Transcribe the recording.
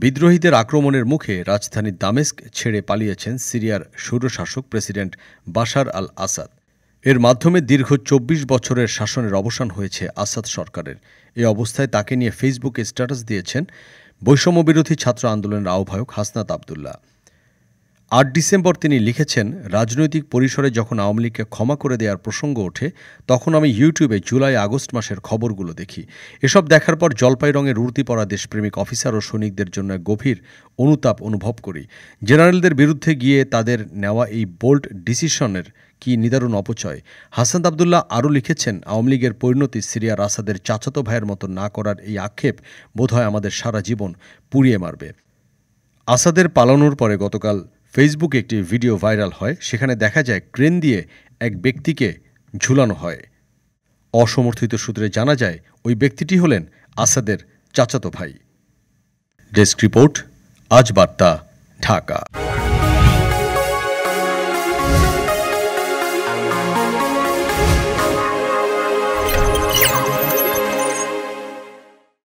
বিদ্রোহীদের আক্রমণের মুখে রাজধানী দামেস্ক ছেড়ে পালিয়েছেন সিরিয়ার স্বৈরশাসক প্রেসিডেন্ট বাশার আল আসাদ। এর মাধ্যমে দীর্ঘ ২৪ বছরের শাসনের অবসান হয়েছে আসাদ সরকারের। এ অবস্থায় তাকে নিয়ে ফেসবুকে স্ট্যাটাস দিয়েছেন বৈষম্যবিরোধী ছাত্র আন্দোলনের আহ্বায়ক হাসনাত আবদুল্লাহ। ৮ ডিসেম্বর তিনি লিখেছেন, রাজনৈতিক পরিসরে যখন আওয়ামী লীগকে ক্ষমা করে দেওয়ার প্রসঙ্গ ওঠে তখন আমি ইউটিউবে জুলাই আগস্ট মাসের খবরগুলো দেখি। এসব দেখার পর জলপাই রঙের উর্দি পরা দেশপ্রেমিক অফিসার ও সৈনিকদের জন্য গভীর অনুতাপ অনুভব করি। জেনারেলদের বিরুদ্ধে গিয়ে তাদের নেওয়া এই বোল্ড ডিসিশনের কি নিদারুণ অপচয়। হাসনাত আবদুল্লাহ আরও লিখেছেন, আওয়ামী লীগের পরিণতি সিরিয়ার আসাদের চাচাতো ভাইয়ের মতো না করার এই আক্ষেপ বোধহয় আমাদের সারা জীবন পুড়িয়ে মারবে। আসাদের পালানোর পরে গতকাল ফেসবুকে একটি ভিডিও ভাইরাল হয়। সেখানে দেখা যায় ক্রেন দিয়ে এক ব্যক্তিকে ঝুলানো হয়। অসমর্থিত সূত্রে জানা যায় ওই ব্যক্তিটি হলেন আসাদের চাচাতো ভাই। ডেস্ক রিপোর্ট, আজ বার্তা, ঢাকা।